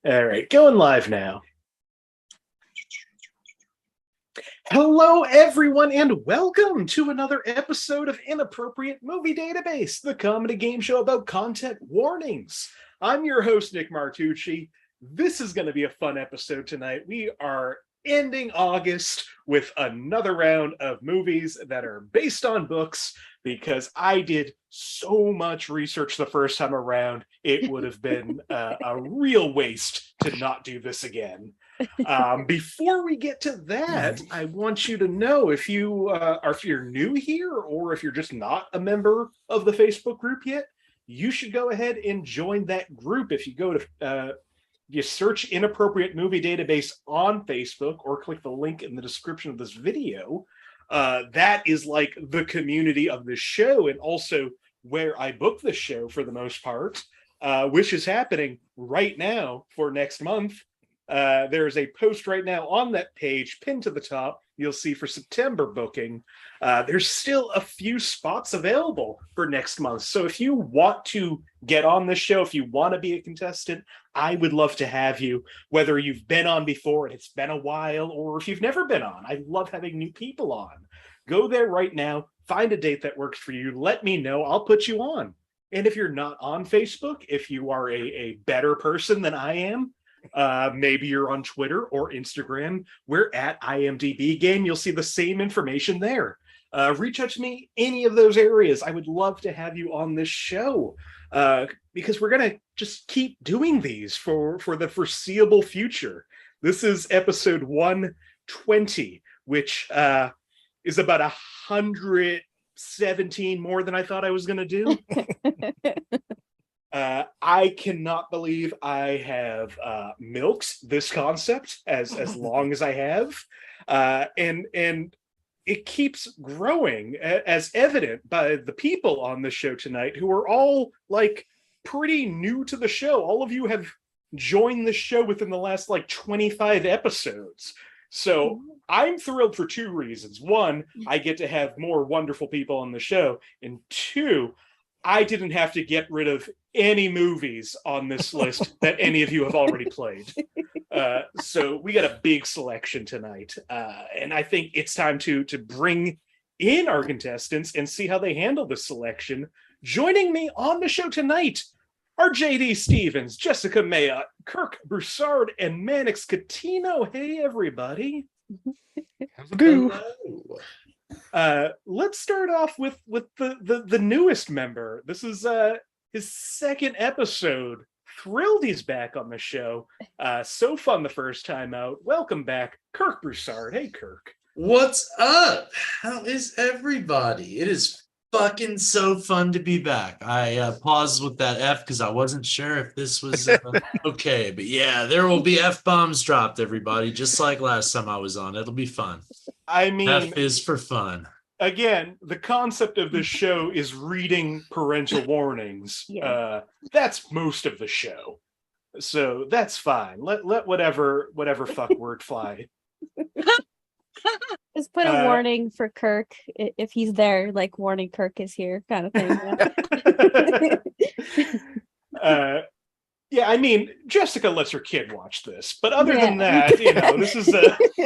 All right, going live now. Hello, everyone, and welcome to another episode of Inappropriate Movie Database, the comedy game show about content warnings. I'm your host, Nick Martucci. This is going to be a fun episode tonight. We are ending August with another round of movies that are based on books because I did so much research the first time around. It would have been a real waste to not do this again. Before we get to that, I want you to know if you're new here or if you're just not a member of the Facebook group yet, you should go ahead and join that group. If you go to you search Inappropriate Movie Database on Facebook or click the link in the description of this video, that is like the community of this show and also where I book the show for the most part, which is happening right now for next month. There's a post right now on that page pinned to the top. You'll see for September booking. There's still a few spots available for next month. So if you want to get on this show, if you want to be a contestant, I would love to have you, whether you've been on before and it's been a while, or if you've never been on. I love having new people on. Go there right now, find a date that works for you. Let me know. I'll put you on. And if you're not on Facebook, if you are a better person than I am, maybe you're on Twitter or Instagram, we're at IMDb Game. You'll see the same information there. Reach out to me any of those areas. I would love to have you on this show because we're going to just keep doing these for the foreseeable future. This is episode 120, which is about 117 more than I thought I was going to do. I cannot believe I have milked this concept as long as I have, and it keeps growing, as evident by the people on the show tonight, who are all like pretty new to the show. All of you have joined the show within the last like 25 episodes. So I'm thrilled for two reasons. One, I get to have more wonderful people on the show, and two, I didn't have to get rid of any movies on this list that any of you have already played. So we got a big selection tonight. And I think it's time to bring in our contestants and see how they handle this selection. Joining me on the show tonight are JD Stephans, Jessica Mayotte, Kirk Broussard, and Manix Catino. Hey, everybody. How's it do? Let's start off with the newest member. This is his second episode. Thrilled he's back on the show. So fun the first time out. Welcome back, Kirk Broussard. Hey, Kirk. What's up? How is everybody? It is fucking so fun to be back. I paused with that F because I wasn't sure if this was okay. But yeah, there will be F-bombs dropped, everybody, just like last time I was on. It'll be fun. I mean, F is for fun. Again, the concept of this show is reading parental warnings. Yeah. That's most of the show. So that's fine. Let whatever fuck word fly. Just put a warning for Kirk if he's there, like warning Kirk is here kind of thing. Yeah, I mean, Jessica lets her kid watch this, but other than that, this is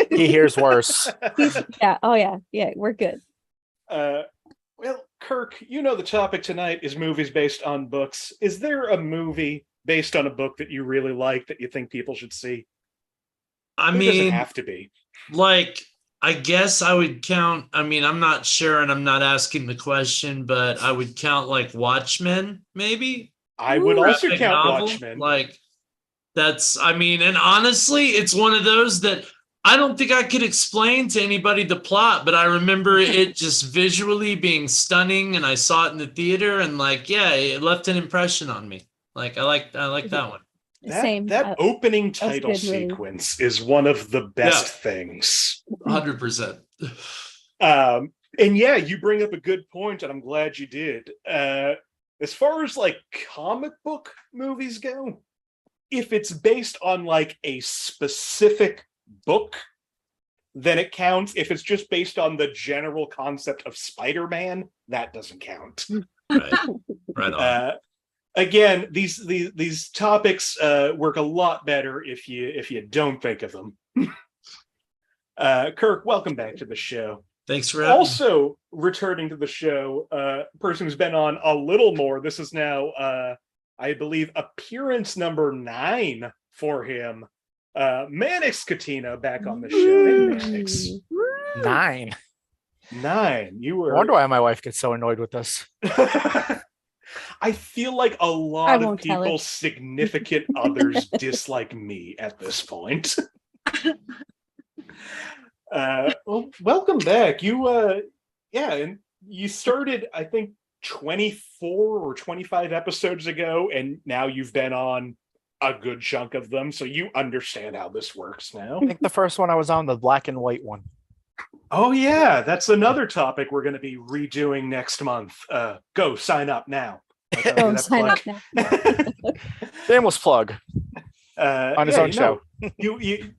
he hears worse. Yeah, we're good. Well, Kirk, the topic tonight is movies based on books. Is there a movie based on a book that you really like that you think people should see? I It mean, doesn't have to be. like, I guess I would count. I mean, I'm not sure, and I'm not asking the question, but I would count like Watchmen, maybe. I would also Graphic count novel. Watchmen. Like, and honestly, it's one of those that I don't think I could explain to anybody the plot, but I remember it just visually being stunning, and I saw it in the theater, and it left an impression on me. Like, I like that one. Same. That opening title good movie. sequence is one of the best things. 100%. And yeah, you bring up a good point, and I'm glad you did. As far as like comic book movies go, if it's based on like a specific book, then it counts. If it's just based on the general concept of Spider-Man, that doesn't count. Right on. Again, these topics work a lot better if you don't think of them. Kirk, welcome back to the show. Thanks for having me. Also returning to the show, person who's been on a little more. This is now, I believe, appearance number 9 for him. Manix Catino back on the show. Hey, Manix. 9. 9. You were. I wonder why my wife gets so annoyed with this. I feel like a lot of people's significant others dislike me at this point. Well, welcome back. You and you started, I think, 24 or 25 episodes ago, and now you've been on a good chunk of them, so you understand how this works now. I think the first one I was on, the black and white one. Oh yeah, that's another topic we're going to be redoing next month. Go sign up now. Go sign up now. Shameless plug on his own show. You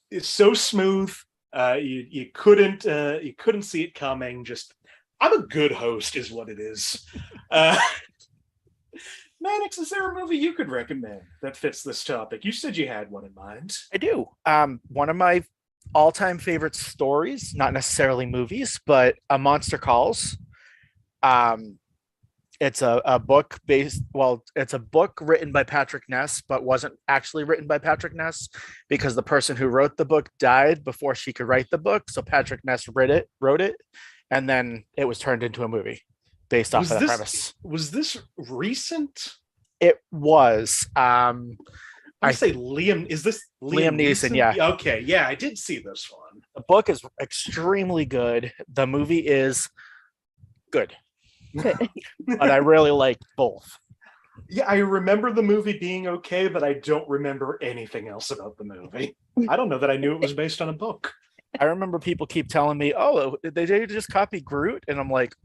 it's so smooth. You couldn't see it coming. Just, I'm a good host, is what it is. Manix, is there a movie you could recommend that fits this topic? You said you had one in mind. I do. One of my all-time favorite stories, not necessarily movies, but A Monster Calls. It's a book it's a book written by Patrick Ness, but wasn't actually written by Patrick Ness because the person who wrote the book died before she could write the book. So Patrick Ness wrote it, and then it was turned into a movie based off of the premise. Was this recent? It was. I say Liam. Is this Liam Neeson? Yeah. Okay. Yeah, I did see this one. The book is extremely good. The movie is good. But I really like both. Yeah, I remember the movie being okay, but I don't remember anything else about the movie. I don't know that I knew it was based on a book. I remember people keep telling me, "Oh, did they just copy Groot?" And I'm like,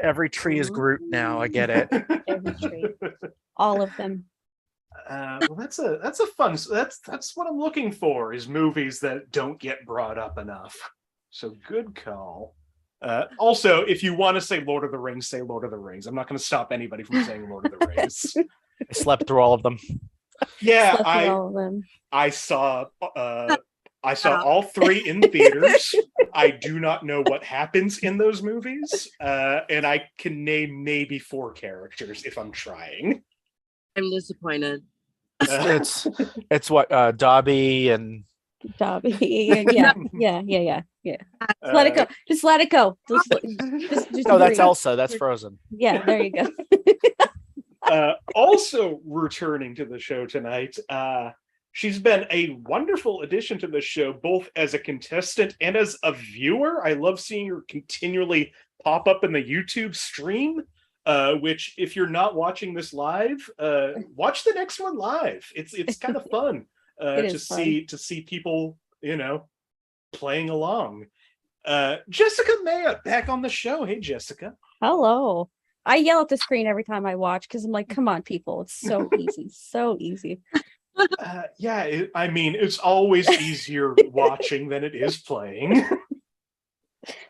every tree is Groot now. I get it. Every tree, all of them. Well, that's a fun. That's what I'm looking for, is movies that don't get brought up enough. So good call. Also, if you want to say Lord of the Rings, say Lord of the Rings. I'm not going to stop anybody from saying Lord of the Rings. I slept through all of them. Yeah, I saw all 3 in theaters. I do not know what happens in those movies, and I can name maybe 4 characters if I'm trying. I'm disappointed. It's what Dobby and yeah. Let it go. Just let it go. Just no, that's Elsa. That's Frozen. Yeah, there you go. Also returning to the show tonight, she's been a wonderful addition to the show, both as a contestant and as a viewer. I love seeing her continually pop up in the YouTube stream. Which, if you're not watching this live, watch the next one live. It's kind of fun to see people, playing along. Jessica Mayotte back on the show. Hey, Jessica. Hello. I yell at the screen every time I watch because I'm like, come on, people. It's so easy. So easy. It's always easier watching than it is playing.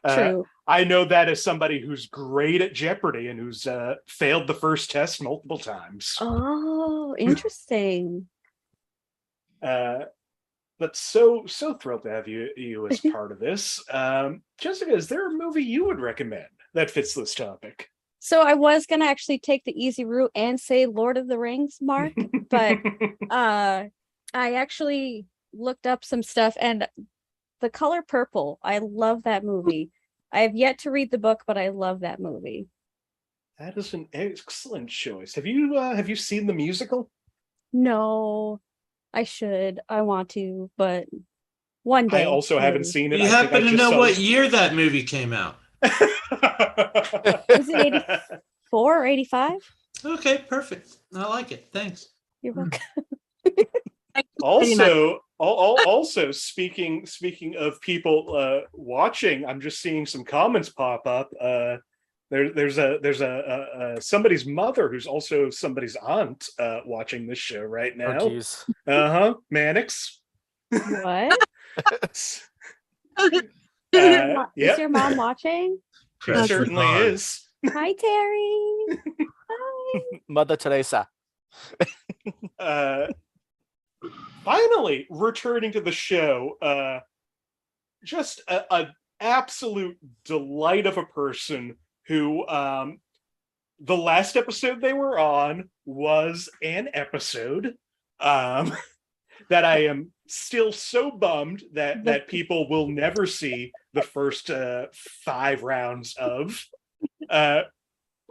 True. I know that as somebody who's great at Jeopardy and who's failed the first test multiple times. Oh, interesting. But so thrilled to have you as part of this. Jessica, is there a movie you would recommend that fits this topic? So I was gonna actually take the easy route and say Lord of the Rings, Mark, but I actually looked up some stuff, and The Color Purple. I love that movie. I have yet to read the book, but I love that movie. That is an excellent choice. Have you seen the musical? No, I should. I want to, but one day. I also haven't seen it. You happen to know what year that movie came out? Was it 84 or 85? Okay, perfect. I like it. Thanks. You're welcome. Also, speaking of people watching, I'm just seeing some comments pop up. There's a somebody's mother who's also somebody's aunt watching this show right now. Oh, geez. Manix. What? Yep. Is your mom watching? She certainly is. Hi, Terry. Hi. Mother Teresa. Finally returning to the show, just a absolute delight of a person who the last episode they were on was an episode that I am still so bummed that people will never see the first 5 rounds of.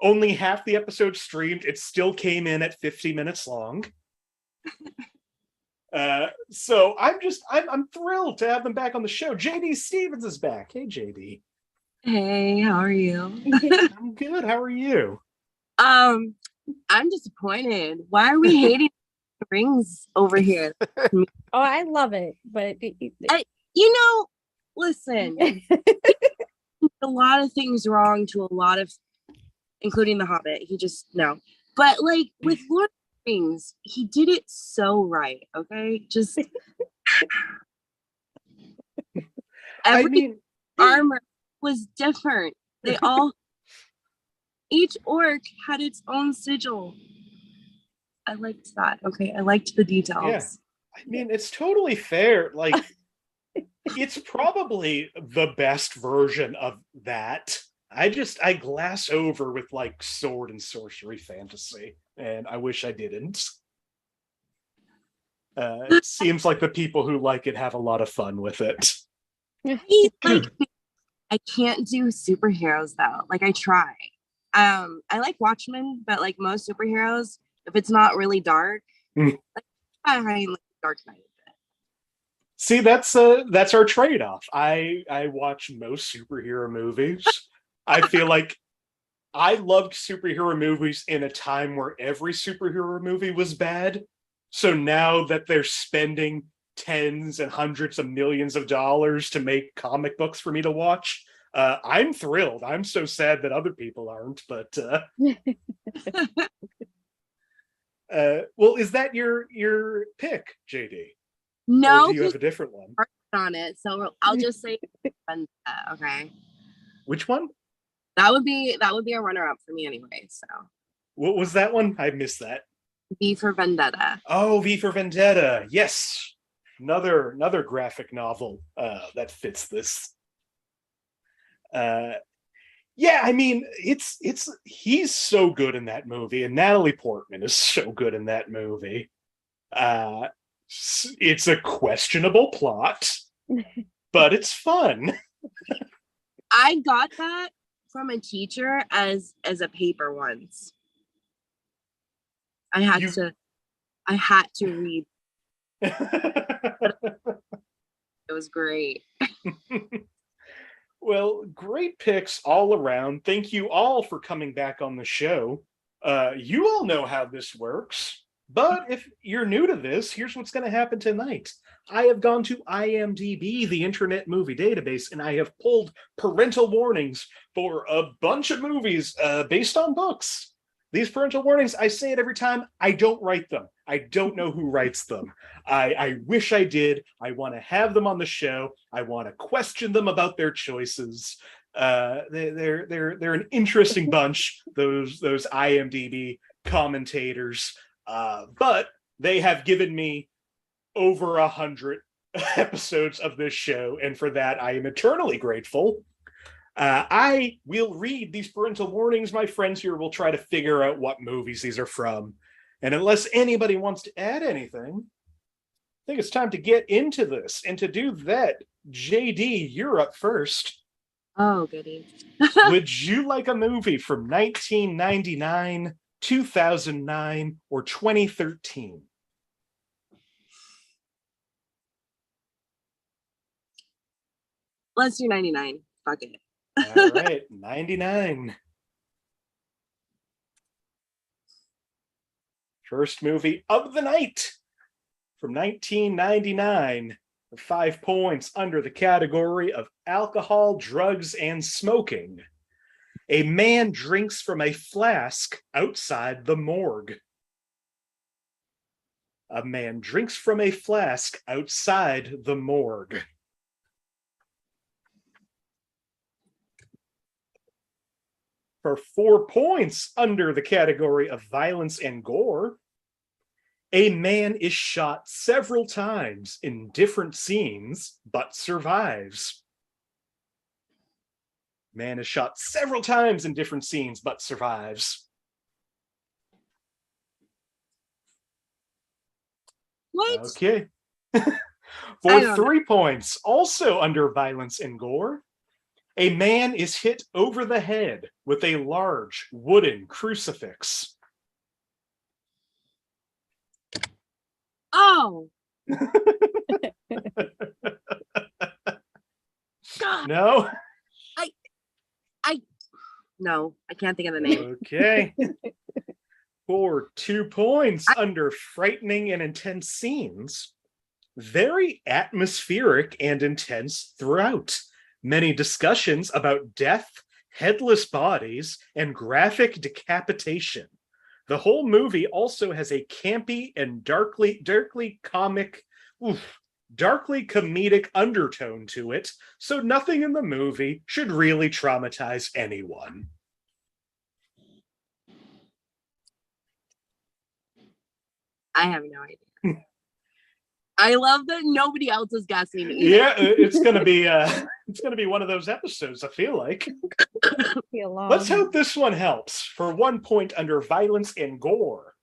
Only half the episode streamed. It still came in at 50 minutes long. So I'm thrilled to have them back on the show. JD Stephans is back. Hey, JD. Hey, how are you? I'm good. How are you? I'm disappointed. Why are we hating rings over here? Oh, I love it, but Listen, a lot of things wrong to a lot of, including The Hobbit. He just no, but like with Lord of the Rings, he did it so right. Okay, just every armor was different. They all, each orc had its own sigil. I liked that. Okay, I liked the details. Yeah. I mean, it's totally fair. Like, it's probably the best version of that. I glass over with like sword and sorcery fantasy, and I wish I didn't. It seems like the people who like it have a lot of fun with it. I can't do superheroes though. Like I try. I like Watchmen, but like most superheroes, if it's not really dark, like, I like Dark Knight. See, that's our trade-off. I watch most superhero movies. I feel like I loved superhero movies in a time where every superhero movie was bad. So now that they're spending tens and hundreds of millions of dollars to make comic books for me to watch, I'm thrilled. I'm so sad that other people aren't, but well, is that your pick, JD? No, or do you have a different one on it? So I'll just say, okay. Which one? That would be a runner-up for me anyway. So what was that one? I missed that. V for Vendetta. Oh, V for Vendetta. Yes, another graphic novel that fits this. Yeah, I mean, he's so good in that movie, and Natalie Portman is so good in that movie. It's a questionable plot, but it's fun. I got that from a teacher as a paper once. I had to read. It was great. Well, great picks all around. Thank you all for coming back on the show. You all know how this works, but if you're new to this, here's what's going to happen tonight. I have gone to IMDb, the Internet Movie Database, and I have pulled parental warnings for a bunch of movies based on books. These parental warnings, I say it every time, I don't write them. I don't know who writes them. I wish I did. I want to have them on the show. I want to question them about their choices. They're an interesting bunch, those IMDb commentators. But they have given me over 100 episodes of this show, and for that I am eternally grateful. I will read these parental warnings. My friends here will try to figure out what movies these are from. And unless anybody wants to add anything, I think it's time to get into this. And to do that, JD, you're up first. Oh, goody. Would you like a movie from 1999, 2009, or 2013? Let's do 99. Fuck it. All right, 99. First movie of the night from 1999. 5 points under the category of alcohol, drugs, and smoking. A man drinks from a flask outside the morgue. A man drinks from a flask outside the morgue. For 4 points under the category of violence and gore, a man is shot several times in different scenes, but survives. Man is shot several times in different scenes, but survives. What? Okay. For 3 points, also under violence and gore, a man is hit over the head with a large wooden crucifix. Oh. No? No, I can't think of the name. Okay. For 2 points under frightening and intense scenes, very atmospheric and intense throughout. Many discussions about death, headless bodies, and graphic decapitation. The whole movie also has a campy and darkly comedic undertone to it, so nothing in the movie should really traumatize anyone. I have no idea. I love that nobody else is guessing either. Yeah, it's gonna be one of those episodes, I feel like. Let's hope this one helps. For 1 point under violence and gore,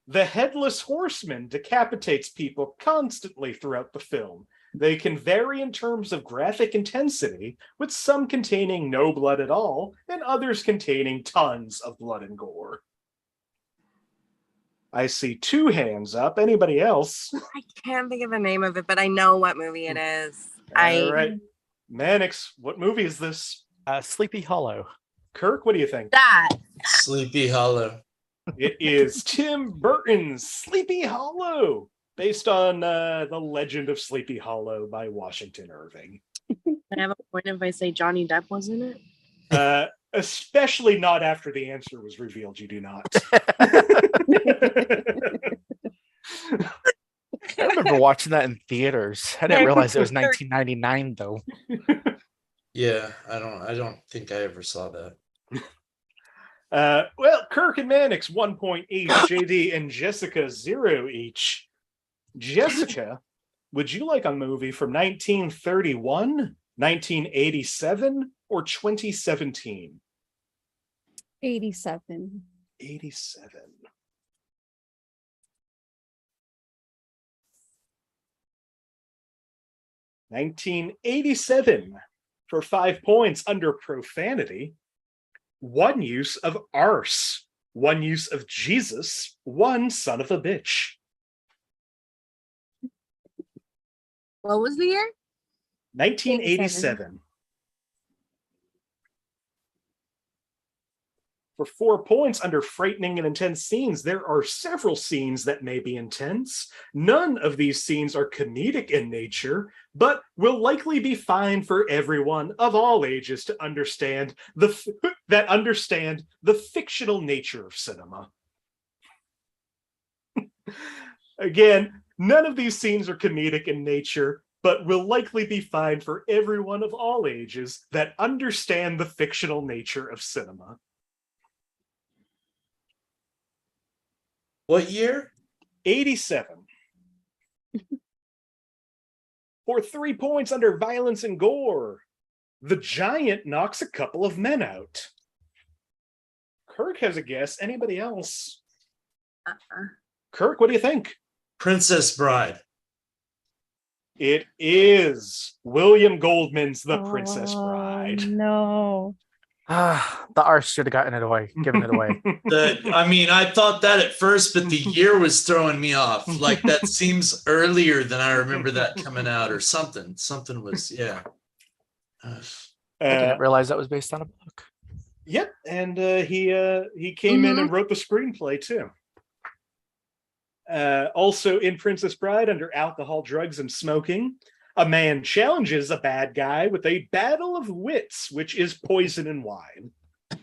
the headless horseman decapitates people constantly throughout the film. They can vary in terms of graphic intensity, with some containing no blood at all, and others containing tons of blood and gore. I see 2 hands up. Anybody else? I can't think of the name of it, but I know what movie it is. All right. Manix, what movie is this? Sleepy Hollow. Kirk, what do you think? That. Sleepy Hollow. It is Tim Burton's Sleepy Hollow, based on The Legend of Sleepy Hollow by Washington Irving. I have a point if I say Johnny Depp was in it. Especially not after the answer was revealed. You do not. I remember watching that in theaters. I didn't realize it was 1999 though. Yeah, I don't think I ever saw that. Well, Kirk and Manix 1 point each. JD and Jessica 0 each. Jessica, would you like a movie from 1931, 1987, or 2017? 87. 87. (1987) for 5 points under profanity. 1 use of arse. 1 use of Jesus. 1 son of a bitch. What was the year? 1987. For 4 points under frightening and intense scenes, there are several scenes that may be intense. None of these scenes are comedic in nature, but will likely be fine for everyone of all ages to understand the fictional nature of cinema. Again, none of these scenes are comedic in nature, but will likely be fine for everyone of all ages that understand the fictional nature of cinema. What year? 87. For 3 points under violence and gore, the giant knocks a couple of men out. Kirk has a guess. Anybody else? Kirk, what do you think? Princess Bride. It is William Goldman's The Princess Bride. No. The arse should have given it away. I mean, I thought that at first, but the year was throwing me off. Like, that seems earlier than I remember that coming out, or something. Something was, yeah. I didn't realize that was based on a book. Yep, and he came in and wrote the screenplay too. Also in Princess Bride, under alcohol, drugs, and smoking, a man challenges a bad guy with a battle of wits, which is poison and wine.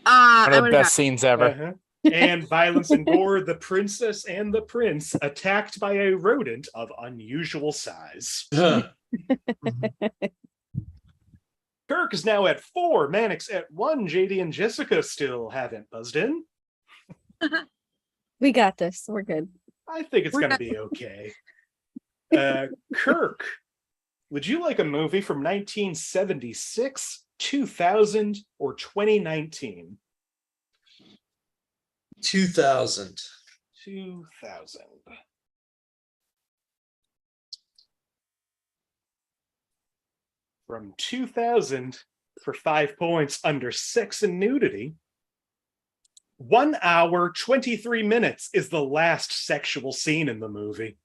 One of the best scenes ever. And violence and gore, the princess and the prince attacked by a rodent of unusual size. Kirk is now at 4, Manix at 1, JD and Jessica still haven't buzzed in. We got this. We're good. I think it's going to be okay. Kirk, would you like a movie from 1976, 2000, or 2019? 2000. 2000. From 2000 for 5 points under sex and nudity. 1 hour, 23 minutes is the last sexual scene in the movie.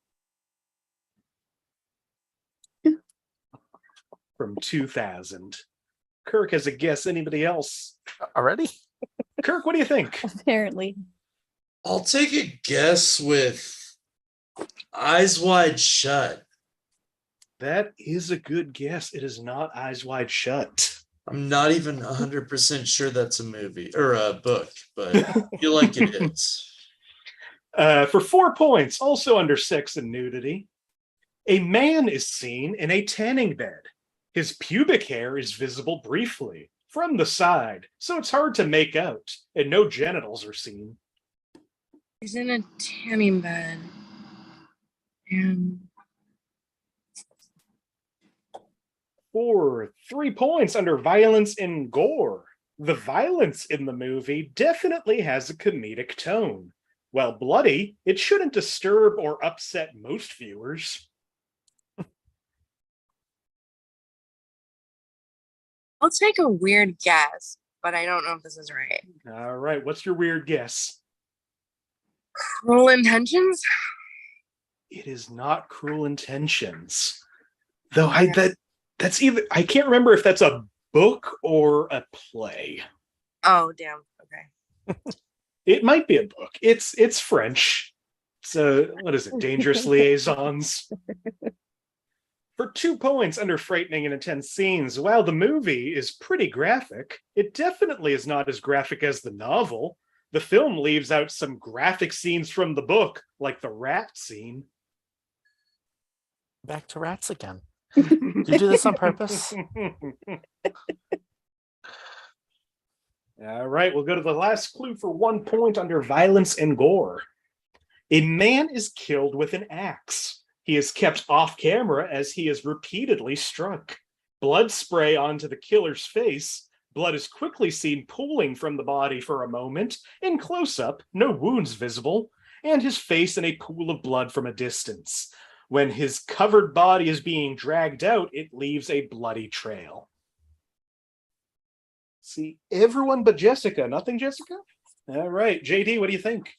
From 2000. Kirk has a guess. Anybody else? Already? Kirk, what do you think? Apparently. I'll take a guess with Eyes Wide Shut. That is a good guess. It is not Eyes Wide Shut. I'm not even 100% sure that's a movie or a book, but I feel like it is. For 4 points, also under sex and nudity, a man is seen in a tanning bed. His pubic hair is visible briefly from the side, so it's hard to make out, and no genitals are seen. He's in a tanning bed. And For 3 points under violence and gore, the violence in the movie definitely has a comedic tone. While bloody, it shouldn't disturb or upset most viewers. I'll take a weird guess, but I don't know if this is right. All right, what's your weird guess? Cruel Intentions? It is not Cruel Intentions. Though that's either, I can't remember if that's a book or a play. Oh, damn. Okay. It might be a book. It's French. So what is it? Dangerous Liaisons. For 2 points under frightening and intense scenes, while the movie is pretty graphic, it definitely is not as graphic as the novel. The film leaves out some graphic scenes from the book, like the rat scene. Back to rats again. Did you do this on purpose? All right, we'll go to the last clue for 1 point under violence and gore. A man is killed with an axe. He is kept off camera as he is repeatedly struck. Blood spray onto the killer's face. Blood is quickly seen pooling from the body for a moment. In close-up, no wounds visible, and his face in a pool of blood from a distance. When his covered body is being dragged out, it leaves a bloody trail. See, everyone but Jessica. Nothing, Jessica? All right, JD, what do you think?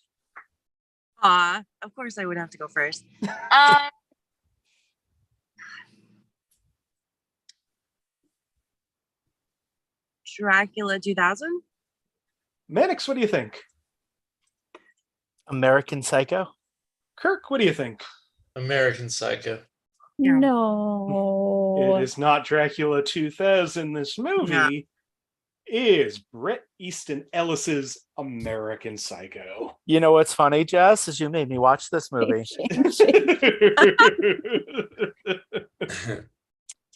Of course I would have to go first. Dracula 2000? Manix, what do you think? American Psycho? Kirk, what do you think? American Psycho. Yeah. No. It is not Dracula 2000. This movie is Bret Easton Ellis's American Psycho. You know what's funny, Jess, is you made me watch this movie.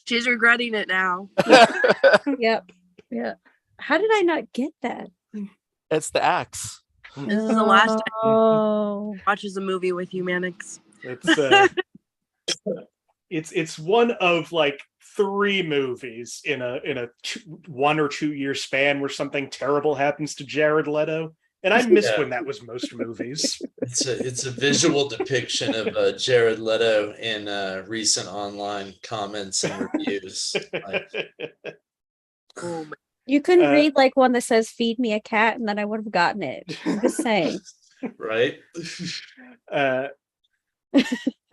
She's regretting it now. Yep. Yeah. How did I not get that? It's the axe. This is the last time Oh. watches a movie with you, Manix. It's one of like 3 movies in a 1 or 2 year span where something terrible happens to Jared Leto, and I miss when that was most movies. It's a visual depiction of Jared Leto in recent online comments and reviews. Oh my. You couldn't read like one that says "Feed me a cat," and then I would have gotten it. I'm just saying. Right?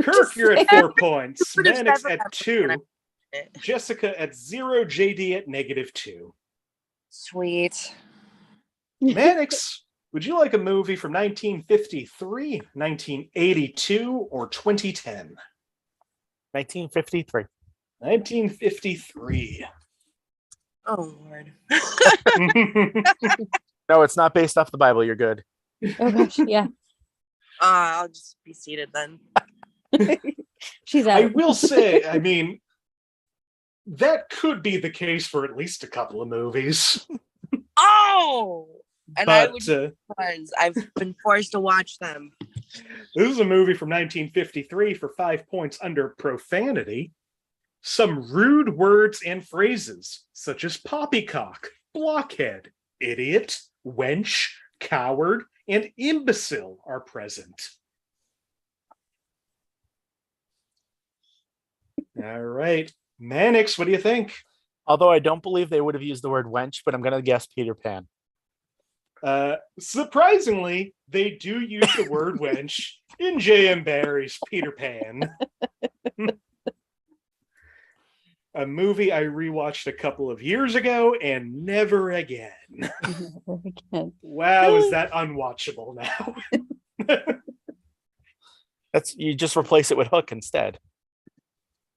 Kirk, you're at 4 points. Would have Manix never at happened. 2. Jessica at 0. JD at -2. Sweet. Manix, would you like a movie from 1953, 1982, or 2010? 1953. 1953. Oh, Lord. No, it's not based off the Bible. You're good. Oh gosh, yeah. I'll just be seated then. She's I out. will say, I mean, that could be the case for at least a couple of movies. Oh, and But I would ones. I've been forced to watch them. this is a movie from 1953 for 5 points under profanity. Some rude words and phrases, such as poppycock, blockhead, idiot, wench, coward, and imbecile are present. All right. Manix, what do you think? Although I don't believe they would have used the word wench, but I'm going to guess Peter Pan. Surprisingly, they do use the word wench in J.M. Barrie's Peter Pan. A movie I rewatched a couple of years ago and never again. Never again. Wow, is that unwatchable now? That's you just replace it with Hook instead.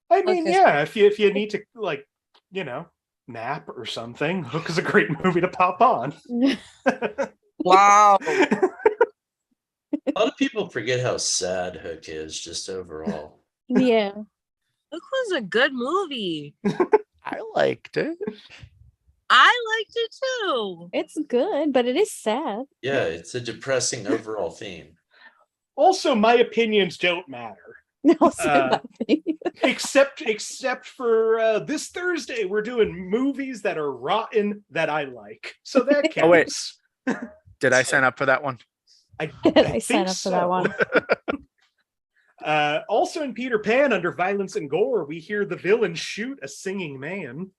I mean, Hook is yeah, if you need to, like, you know, nap or something, Hook is a great movie to pop on. Wow. A lot of people forget how sad Hook is, just overall. Yeah. Look, was a good movie. I liked it. I liked it too. It's good, but it is sad. Yeah, it's a depressing overall theme. Also, my opinions don't matter. No, so Except for this Thursday, we're doing movies that are rotten that I like. So that counts. Oh, wait. Did I sign up for that one? I I think signed up for that one. Also in Peter Pan, under violence and gore, we hear the villain shoot a singing man.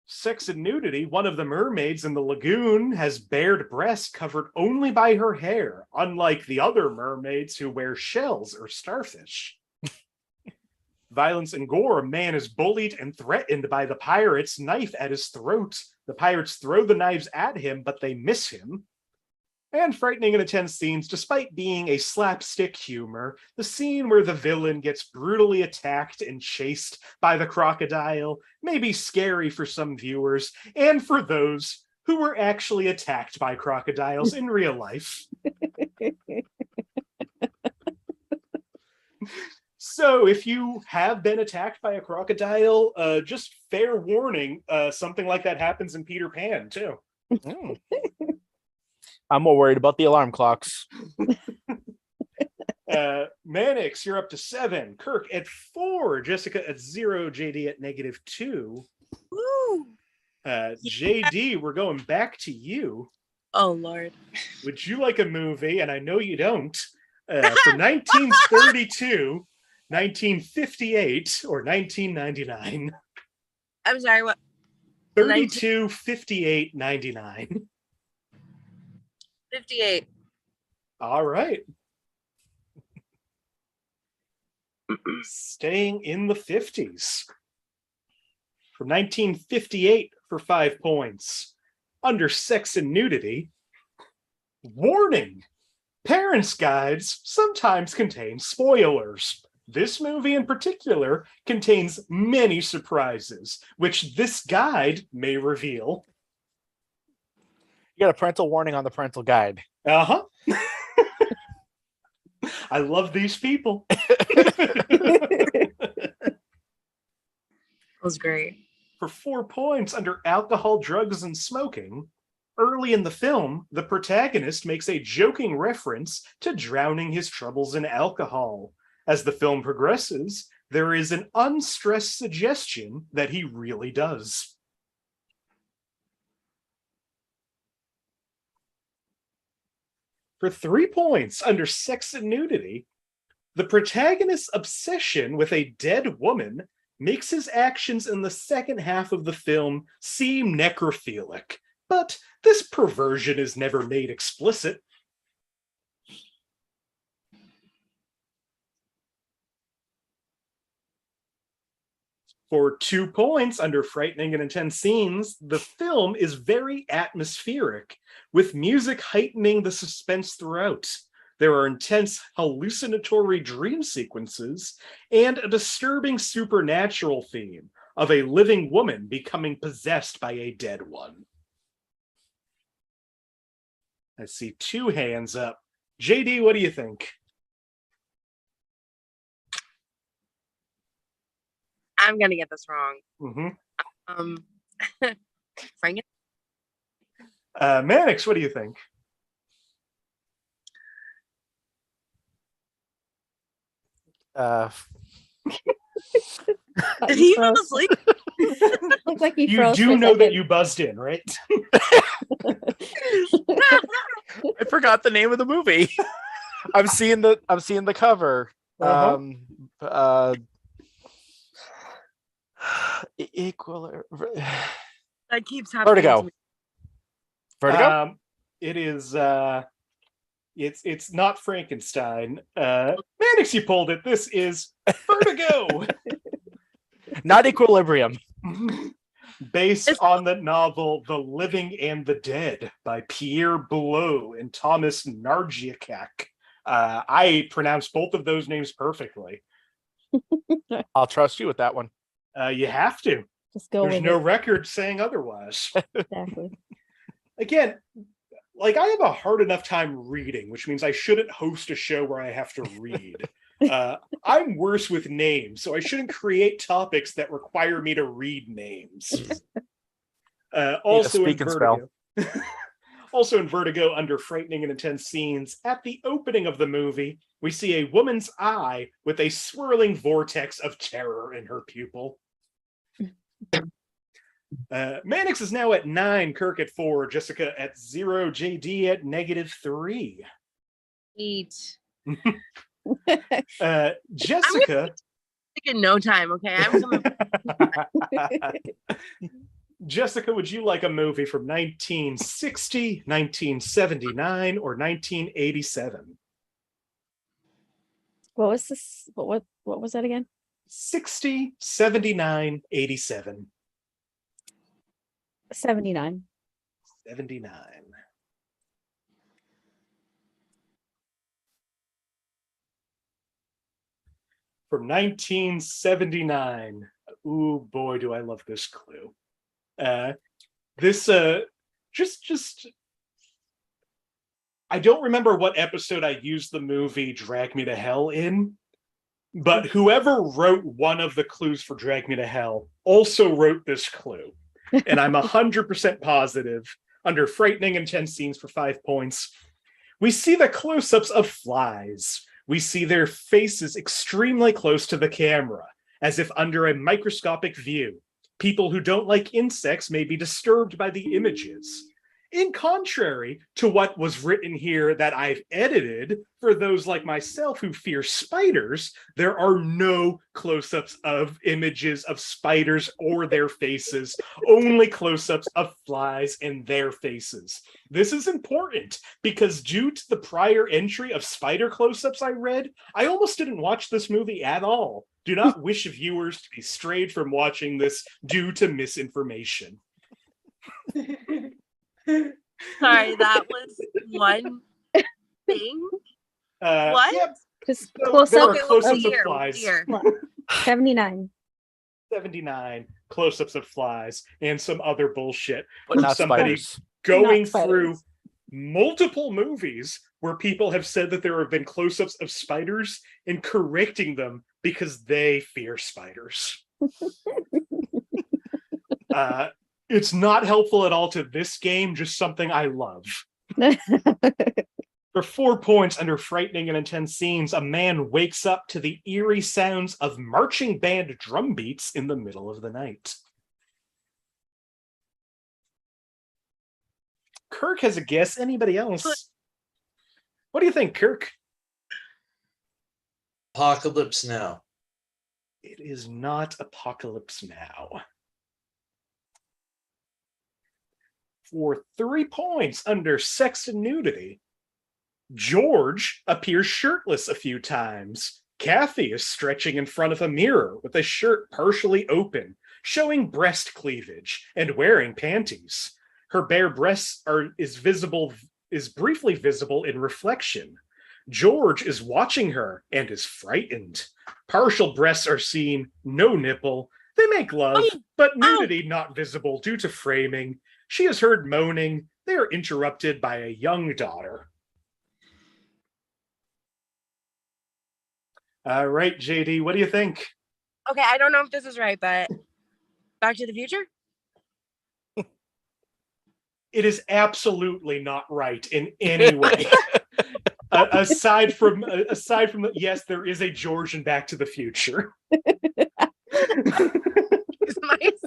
Sex and nudity, one of the mermaids in the lagoon has bared breasts covered only by her hair, unlike the other mermaids who wear shells or starfish. Violence and gore, a man is bullied and threatened by the pirates' knife at his throat. The pirates throw the knives at him, but they miss him. And frightening and intense scenes, despite being a slapstick humor, the scene where the villain gets brutally attacked and chased by the crocodile may be scary for some viewers, and for those who were actually attacked by crocodiles in real life. So if you have been attacked by a crocodile, just fair warning, something like that happens in Peter Pan, too. Mm. I'm more worried about the alarm clocks. Manix, you're up to 7. Kirk at 4. Jessica at 0. JD at -2. Woo. JD, we're going back to you. Oh, Lord. Would you like a movie, and I know you don't, for 1932, 1958, or 1999? I'm sorry, what? 32, 58, 99. 58. All right. Staying in the 50s. From 1958 for 5 points. Under sex and nudity. Warning! Parents' guides sometimes contain spoilers. This movie in particular contains many surprises, which this guide may reveal. You got a parental warning on the parental guide. Uh-huh. I love these people. That was great. For 4 points under alcohol, drugs, and smoking, early in the film, the protagonist makes a joking reference to drowning his troubles in alcohol. As the film progresses, there is an unstressed suggestion that he really does. For 3 points under sex and nudity, the protagonist's obsession with a dead woman makes his actions in the second half of the film seem necrophilic, but this perversion is never made explicit. For 2 points under frightening and intense scenes, the film is very atmospheric, with music heightening the suspense throughout. There are intense hallucinatory dream sequences and a disturbing supernatural theme of a living woman becoming possessed by a dead one. I see 2 hands up. JD, what do you think? I'm gonna get this wrong. Mm-hmm. Frank. Manix, what do you think? Did he fall asleep? Looked like he You froze do for a know that second. you buzzed in, right? I forgot the name of the movie. I'm seeing the cover. Equal. That keeps happening. Vertigo. To me. Vertigo. It is. It's not Frankenstein. Manix, you pulled it. This is Vertigo. Not Equilibrium. Based on the novel The Living and the Dead by Pierre Belot and Thomas Narjiakak. I pronounced both of those names perfectly. I'll trust you with that one. You have to. Just go There's with no it. record saying otherwise. Exactly. Again, like I have a hard enough time reading, which means I shouldn't host a show where I have to read. I'm worse with names, so I shouldn't create topics that require me to read names. Also in Vertigo. Also in Vertigo, under frightening and intense scenes, at the opening of the movie, we see a woman's eye with a swirling vortex of terror in her pupil. Manix is now at 9, Kirk at 4, Jessica at 0, JD at -3. 8. Jessica. In no time, okay? I'm coming. Jessica, would you like a movie from 1960, 1979, or 1987? What was this? What was that again? 60, 79, 87. 79. 79. From 1979. Ooh, boy, do I love this clue. This just I don't remember what episode I used the movie Drag Me to Hell in, but whoever wrote one of the clues for Drag Me to Hell also wrote this clue. And I'm 100% positive, under frightening intense scenes for 5 points, we see the close-ups of flies. We see their faces extremely close to the camera, as if under a microscopic view. People who don't like insects may be disturbed by the images. In contrary to what was written here that I've edited, for those like myself who fear spiders, there are no close-ups of images of spiders or their faces, only close-ups of flies and their faces. This is important because due to the prior entry of spider close-ups I read, I almost didn't watch this movie at all. Do not wish viewers to be strayed from watching this due to misinformation. Sorry, that was one thing. What? Yeah, Just there close are up. close-ups of Year, flies. year. 79. 79 close-ups of flies and some other bullshit But from not somebody spiders. going Not spiders. through multiple movies where people have said that there have been close-ups of spiders and correcting them because they fear spiders. It's not helpful at all to this game, just something I love. For 4 points under frightening and intense scenes, a man wakes up to the eerie sounds of marching band drum beats in the middle of the night. Kirk has a guess. Anybody else? What do you think, Kirk? Apocalypse Now. It is not Apocalypse Now. For 3 points under sex and nudity, George appears shirtless a few times. Kathy is stretching in front of a mirror with a shirt partially open, showing breast cleavage, and wearing panties. Her bare breasts is briefly visible in reflection. George is watching her and is frightened. Partial breasts are seen, no nipple. They make love, but nudity not visible due to framing. She is heard moaning. They are interrupted by a young daughter. All right, JD, what do you think? Okay, I don't know if this is right, but Back to the Future? It is absolutely not right in any way. aside from the, yes, there is a George in Back to the Future. It's myself.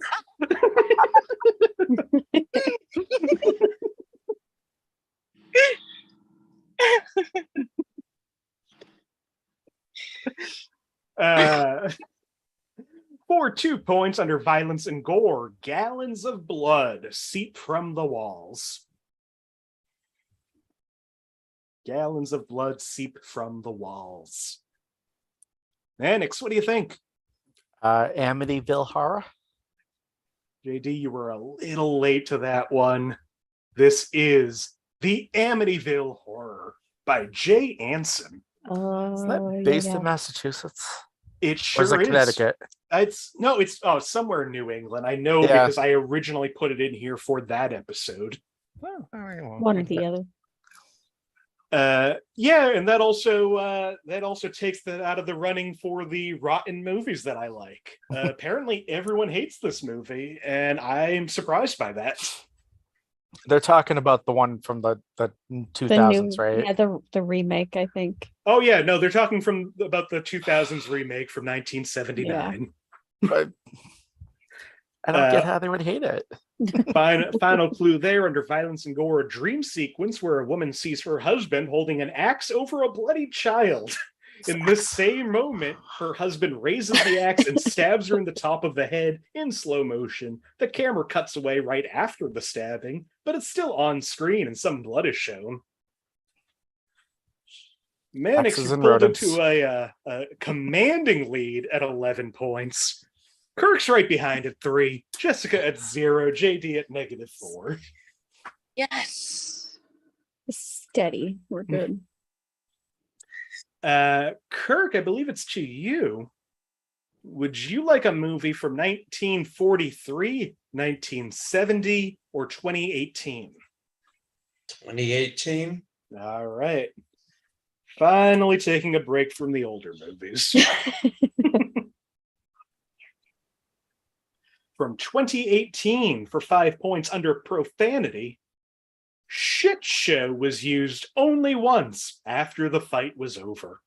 For 2 points under violence and gore, gallons of blood seep from the walls. Gallons of blood seep from the walls. Manix, what do you think? Amityville Horror. JD, you were a little late to that one. This is The Amityville Horror by Jay Anson. Isn't that based in Massachusetts? It sure is. Or is it Connecticut? It's somewhere in New England. I know because I originally put it in here for that episode. Oh, One or the other. And that also takes that out of the running for the rotten movies that I like. Apparently everyone hates this movie, and I'm surprised by that. They're talking about the one from the 2000s, right? Yeah, the remake, I think. Oh yeah, no, they're talking about the 2000s remake from 1979. But I don't get how they would hate it. Final clue there under violence and gore, a dream sequence where a woman sees her husband holding an axe over a bloody child. In this same moment, her husband raises the axe and stabs her in the top of the head in slow motion. The camera cuts away right after the stabbing, but it's still on screen and some blood is shown. Manix pulled into a commanding lead at 11 points. Kirk's right behind at 3, Jessica at 0, JD at -4. Yes. Steady. We're good. Kirk, I believe it's to you. Would you like a movie from 1943, 1970, or 2018? 2018. All right. Finally taking a break from the older movies. From 2018 for 5 points under profanity, shit show was used only once after the fight was over.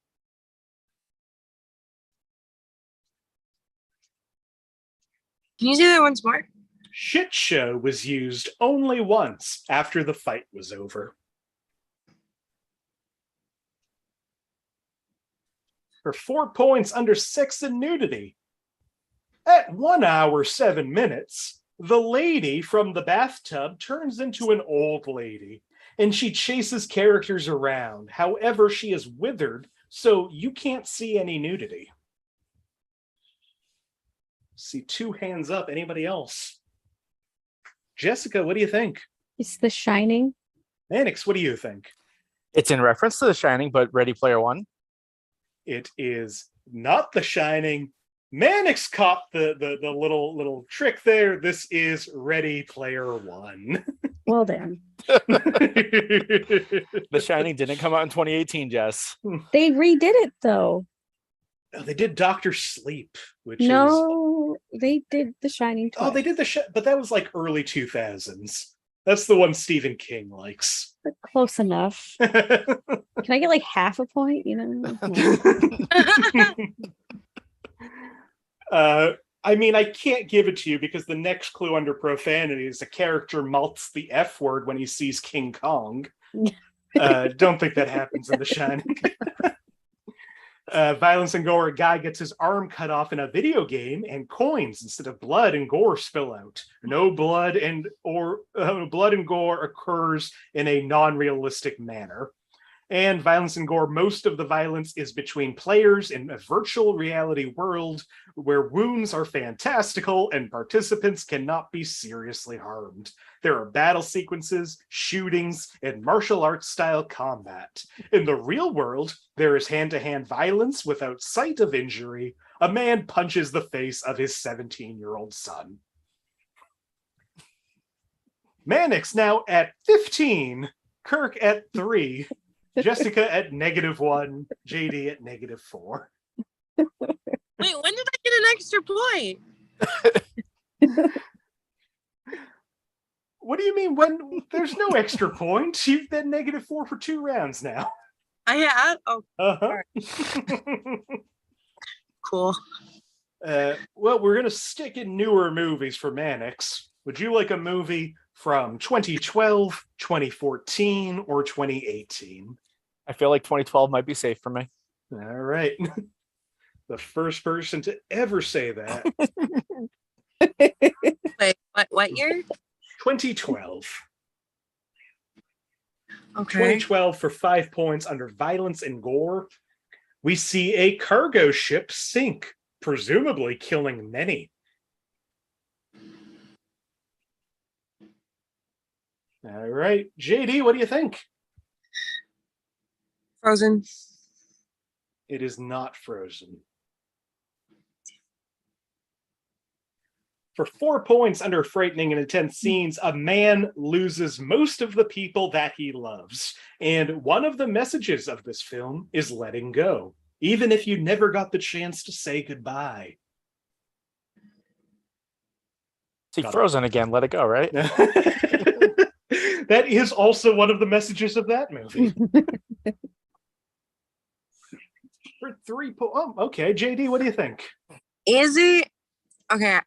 Can you say that once more? Shit show was used only once after the fight was over. For 4 points under sex and nudity, at 1 hour, 7 minutes, the lady from the bathtub turns into an old lady, and she chases characters around. However, she is withered, so you can't see any nudity. See 2 hands up. Anybody else? Jessica, what do you think? It's The Shining. Manix, what do you think? It's in reference to The Shining, but Ready Player One. It is not The Shining. Manix caught the little trick there. This is Ready Player One. Well done. The Shining didn't come out in 2018, Jess. They redid it though. Oh, they did Doctor Sleep, which they did The Shining twice. Oh, they did but that was like early 2000s. That's the one Stephen King likes. But close enough. Can I get like half a point? You know. I mean, I can't give it to you because the next clue under profanity is a character mouths the F word when he sees King Kong. Don't think that happens in The Shining. Violence and gore, a guy gets his arm cut off in a video game and coins instead of blood and gore spill out. No blood and gore occurs in a non-realistic manner. And violence and gore, most of the violence is between players in a virtual reality world where wounds are fantastical and participants cannot be seriously harmed. There are battle sequences, shootings, and martial arts style combat. In the real world, there is hand-to-hand violence without sight of injury. A man punches the face of his 17-year-old son. Manix now at 15, Kirk at 3, Jessica at -1, JD at -4. Wait, Wait, when did I get an extra point? What do you mean when there's no extra points? You've been -4 for 2 rounds now. I have? Oh, Uh-huh. cool. Well, we're going to stick in newer movies for Manix. Would you like a movie from 2012, 2014, or 2018? I feel like 2012 might be safe for me. All right. The first person to ever say that. Wait, what year? 2012. Okay. 2012 for 5 points under violence and gore. We see a cargo ship sink, presumably killing many. All right, JD, what do you think? Frozen. It is not Frozen. For 4 points under frightening and intense scenes, a man loses most of the people that he loves. And one of the messages of this film is letting go, even if you never got the chance to say goodbye. See, Frozen again, let it go, right? That is also one of the messages of that movie. For 3 points. Oh, okay. JD, what do you think? Is it? Okay.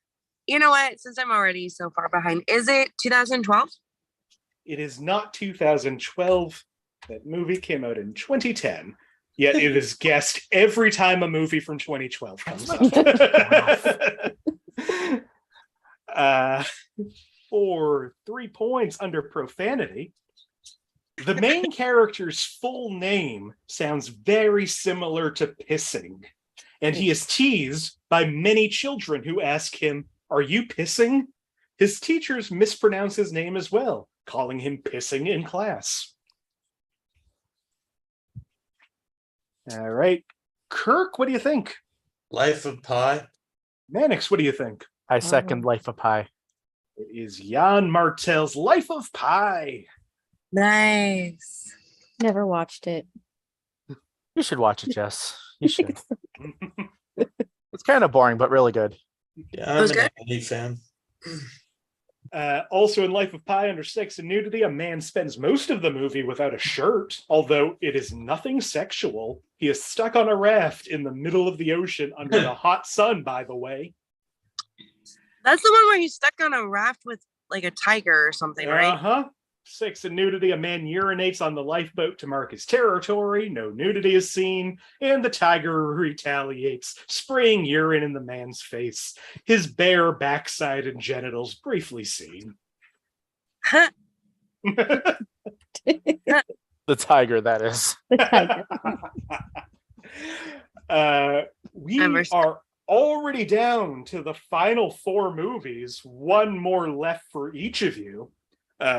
You know what? Since I'm already so far behind, is it 2012? It is not 2012. That movie came out in 2010. Yet it is guessed every time a movie from 2012 comes up. For 3 points under profanity, the main character's full name sounds very similar to pissing, and he is teased by many children who ask him, "Are you pissing?" His teachers mispronounce his name as well, calling him pissing in class. All right. Kirk, what do you think? Life of Pi. Manix, what do you think? I second Life of Pi. It is Jan Martel's Life of Pi. Nice. Never watched it. You should watch it, Jess. You should. It's kind of boring, but really good. Yeah, I'm an Annie fan. Also in Life of Pi, under sex and nudity, a man spends most of the movie without a shirt, although it is nothing sexual. He is stuck on a raft in the middle of the ocean under the hot sun, by the way. That's the one where he's stuck on a raft with like a tiger or something, right? Uh-huh. Sex and nudity, a man urinates on the lifeboat to mark his territory. No nudity is seen, and the tiger retaliates, spraying urine in the man's face. His bare backside and genitals briefly seen. The tiger, that is. We are already down to the final 4 movies, 1 more left for each of you.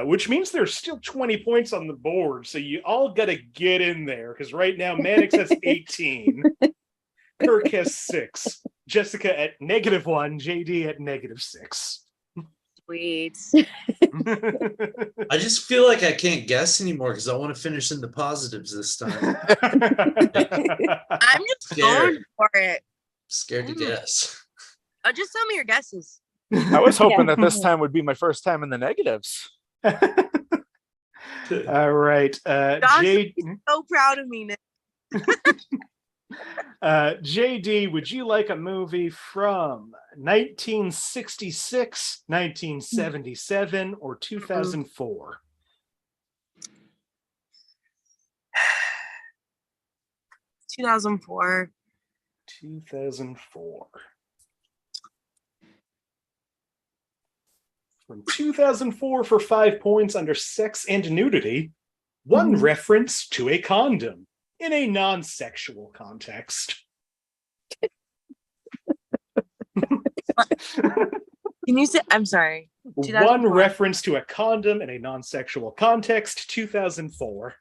Which means there's still 20 points on the board, so you all got to get in there, because right now Manix has 18, Kirk has 6, Jessica at -1, JD at -6. Sweet. I just feel like I can't guess anymore because I want to finish in the positives this time. I'm just going for it. Scared to guess. Oh, just tell me your guesses. I was hoping that this time would be my first time in the negatives. All right. Josh is so proud of me, Nick. JD, would you like a movie from 1966, 1977, or 2004? 2004. 2004. From 2004 for 5 points under sex and nudity, one reference to a condom in a non-sexual context. Can you say, I'm sorry. One reference to a condom in a non-sexual context, 2004.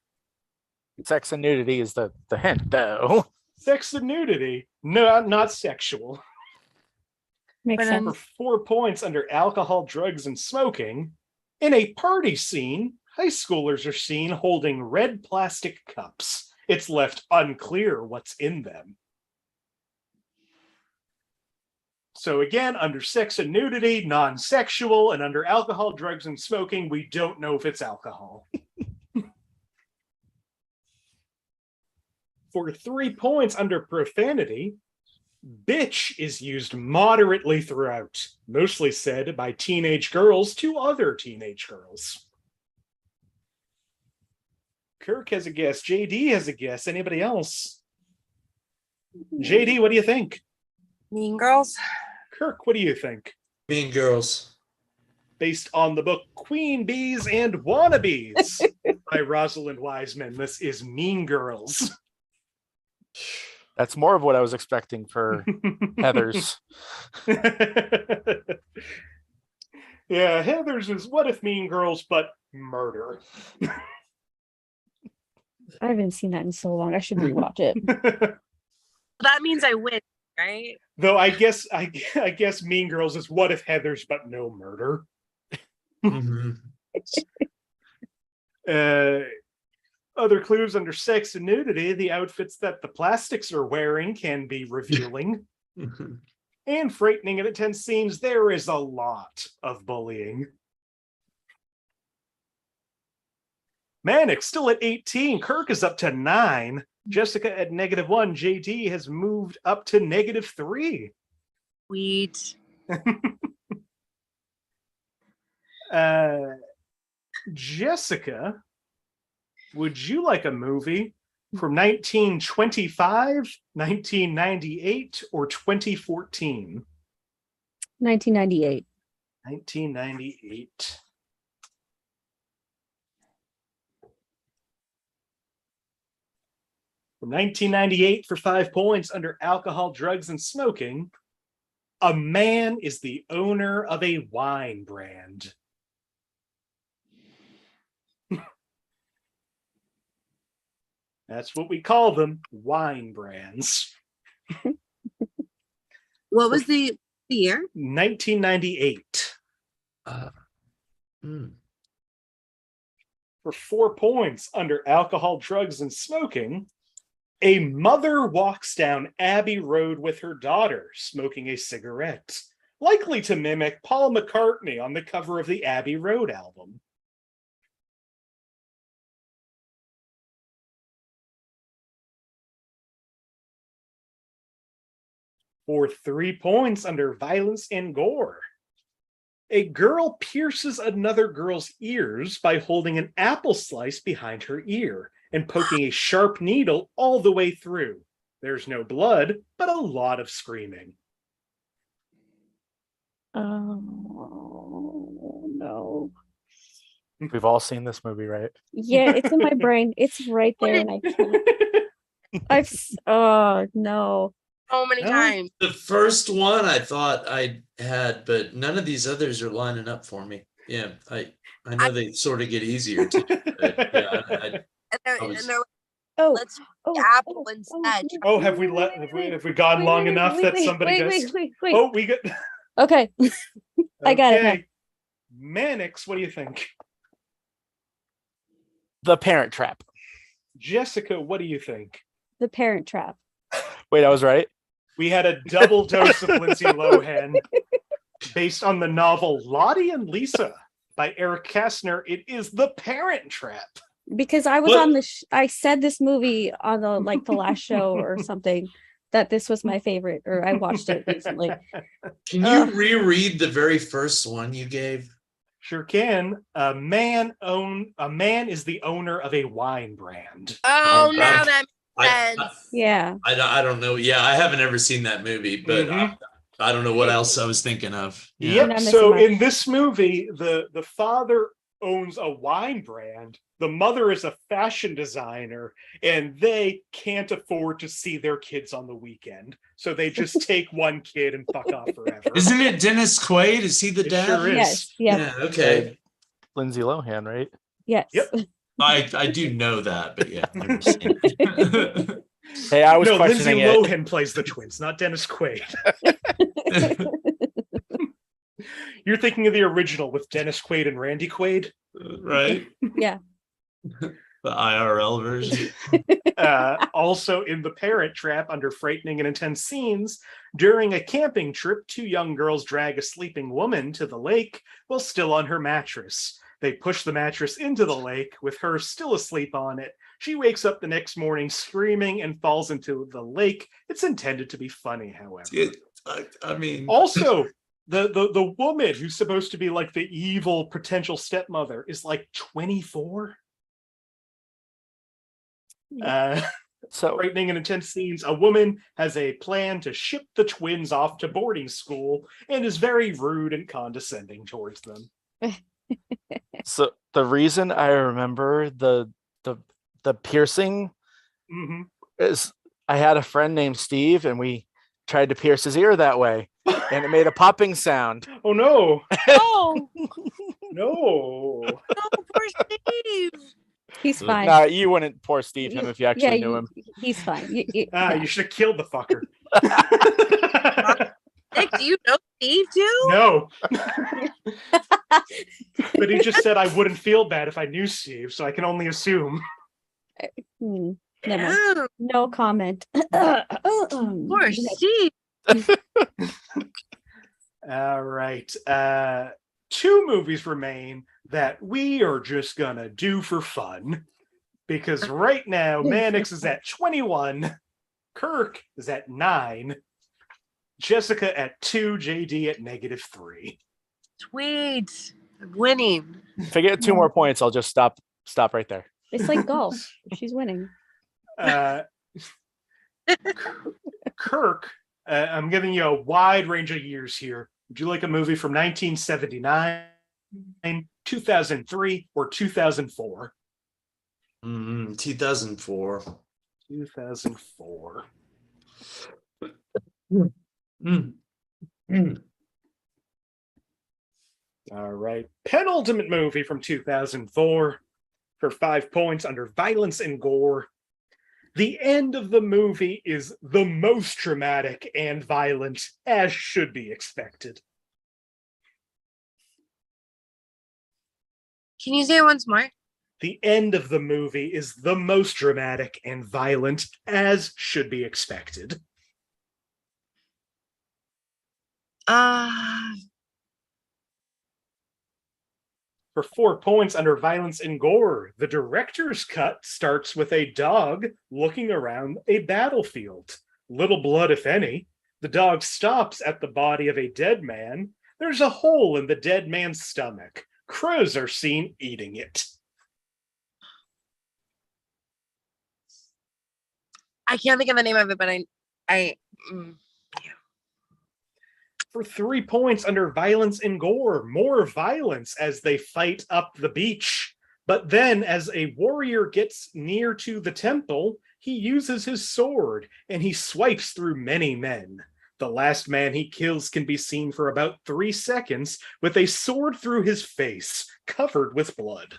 Sex and nudity is the hint, though. Sex and nudity, no, not sexual. Makes sense. For 4 points under alcohol, drugs, and smoking, in a party scene, high schoolers are seen holding red plastic cups. It's left unclear what's in them. So again, under sex and nudity, non-sexual, and under alcohol, drugs, and smoking, we don't know if it's alcohol. For 3 points under profanity, bitch is used moderately throughout, mostly said by teenage girls to other teenage girls. Kirk has a guess. JD has a guess. Anybody else? JD, what do you think? Mean Girls. Kirk, what do you think? Mean Girls. Based on the book Queen Bees and Wannabes by Rosalind Wiseman, this is Mean Girls. That's more of what I was expecting for Heathers. Yeah, Heathers is What If Mean Girls, but murder. I haven't seen that in so long. I should rewatch it. That means I win, right? Though I guess Mean Girls is What If Heathers, but no murder. Mhm. Other clues under sex and nudity, the outfits that the plastics are wearing can be revealing Mhm. and frightening at intense scenes. There is a lot of bullying. Manix still at 18. Kirk is up to 9. Jessica at -1. JD has moved up to -3. Sweet. Jessica, would you like a movie from 1925, 1998, or 2014? 1998. 1998. From 1998 for 5 points under alcohol, drugs, and smoking, a man is the owner of a wine brand. That's what we call them, wine brands. What was the year? 1998. Mm. For 4 points under alcohol, drugs, and smoking, a mother walks down Abbey Road with her daughter, smoking a cigarette, likely to mimic Paul McCartney on the cover of the Abbey Road album. For 3 points under violence and gore, a girl pierces another girl's ears by holding an apple slice behind her ear and poking a sharp needle all the way through. There's no blood, but a lot of screaming. Oh no. We've all seen this movie, right? Yeah, it's in my brain. It's right there, and I can't. Oh no. So many No. times. The first one I thought I had, but none of these others are lining up for me. Yeah, I know they sort of get easier too. But yeah, And they're like, Oh, let's oh, apple oh, instead. Oh, have we gone long enough that somebody does? Wait. Oh, we got. Okay. I got it now. Okay. Manix, what do you think? The Parent Trap. Jessica, what do you think? The Parent Trap. Wait, I was right. We had a double dose of Lindsay Lohan based on the novel Lottie and Lisa by Eric Kastner. It is The Parent Trap. Because I was What? on the I said this movie on the last show or something, that this was my favorite, or I watched it recently. Can you reread the very first one you gave? Sure can. A man is the owner of a wine brand. Oh, Okay. now that I, makes sense. Yeah. I don't know. Yeah, I haven't ever seen that movie, but Mhm. I don't know what else I was thinking of. Yep. Not missing So much. in this movie, the father owns a wine brand. The mother is a fashion designer, and they can't afford to see their kids on the weekend. So they just take one kid and fuck off forever. Isn't it Dennis Quaid? Is he the It dad? sure is. Yes. Yep. Yeah. Okay. Lindsay Lohan, right? Yes. Yep. I do know that, but yeah, I've never seen it. Hey, I was No, Lindsay questioning it. Lohan plays the twins, not Dennis Quaid. You're thinking of the original with Dennis Quaid and Randy Quaid? Right? Yeah. The IRL version. Also in The Parent Trap, under frightening and intense scenes, during a camping trip, two young girls drag a sleeping woman to the lake while still on her mattress. They push the mattress into the lake with her still asleep on it. She wakes up the next morning screaming and falls into the lake. It's intended to be funny, however. I mean, also, the woman who's supposed to be like the evil potential stepmother is like 24. So frightening and intense scenes. A woman has a plan to ship the twins off to boarding school and is very rude and condescending towards them. So the reason I remember the piercing is I had a friend named Steve, and we tried to pierce his ear that way, and it made a popping sound. Oh no! Oh No! no, poor Steve. He's fine. Nah, you wouldn't pour Steve him if you actually knew him. He's fine. You should have killed the fucker. Nick, do you know Steve too? No. But he just said I wouldn't feel bad if I knew Steve, so I can only assume. Never. Oh, No comment. poor Steve. All right. 2 movies remain that we are just gonna do for fun. Because right now, Manix is at 21, Kirk is at 9, Jessica at 2, JD at -3. Sweet. I'm winning. If I get 2 more points, I'll just stop right there. It's like golf. She's winning. Kirk, I'm giving you a wide range of years here. Would you like a movie from 1979, 2003, or 2004? 2004. 2004. All right. Penultimate movie from 2004 for 5 points under violence and gore. The end of the movie is the most dramatic and violent, as should be expected. Can you say it once more? The end of the movie is the most dramatic and violent, as should be expected. For 4 points under violence and gore, the director's cut starts with a dog looking around a battlefield. Little blood, if any. The dog stops at the body of a dead man. There's a hole in the dead man's stomach. Crows are seen eating it. I can't think of the name of it, but For 3 points under violence and gore, more violence as they fight up the beach. But then, as a warrior gets near to the temple, he uses his sword and he swipes through many men. The last man he kills can be seen for about 3 seconds with a sword through his face, covered with blood.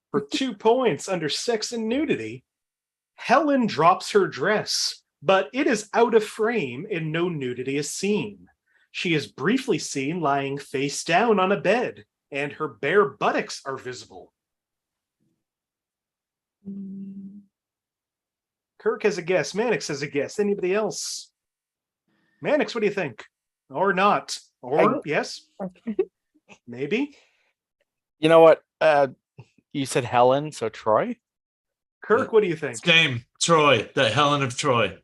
For 2 points under sex and nudity, Helen drops her dress, but it is out of frame and no nudity is seen. She is briefly seen lying face down on a bed, and her bare buttocks are visible. Kirk has a guess. Manix has a guess. Anybody else? Manix, what do you think? Or not? Or yes? Maybe? You know what? You said Helen, so Troy? Kirk, what do you think? Same. Troy, the Helen of Troy.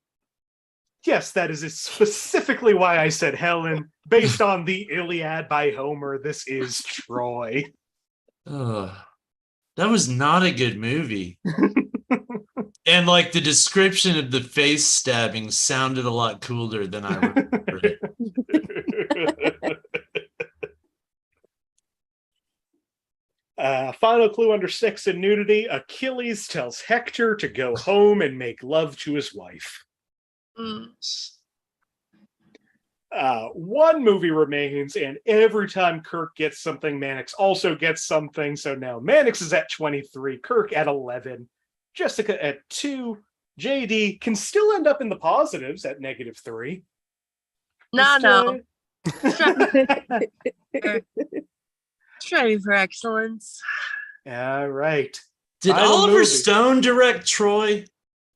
Yes, that is specifically why I said Helen. Based on the Iliad by Homer, this is Troy. That was not a good movie. And like the description of the face stabbing sounded a lot cooler than I remember it. Final clue under sex and nudity. Achilles tells Hector to go home and make love to his wife. One movie remains, and every time Kirk gets something, Manix also gets something. So now Manix is at 23, Kirk at 11, Jessica at 2, JD can still end up in the positives at -3. No. Striving for excellence. All right. Did Final Oliver movie. Stone direct Troy?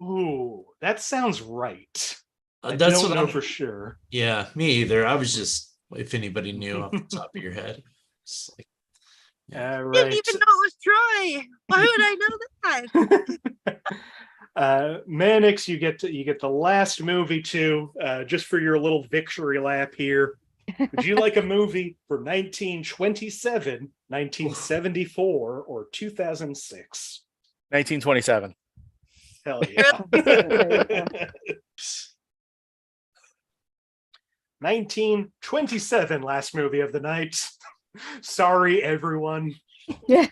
Ooh, that sounds right. I That's don't what know I'm- for sure. Yeah, me either. I was just, if anybody knew off the top of your head. It's like, All I right. didn't even know it was Troy. Why would I know that? Manix, you get the last movie too, just for your little victory lap here. Would you like a movie for 1927, 1974, or 2006? 1927. Hell yeah. There you go. 1927, last movie of the night. Sorry, everyone. Yeah.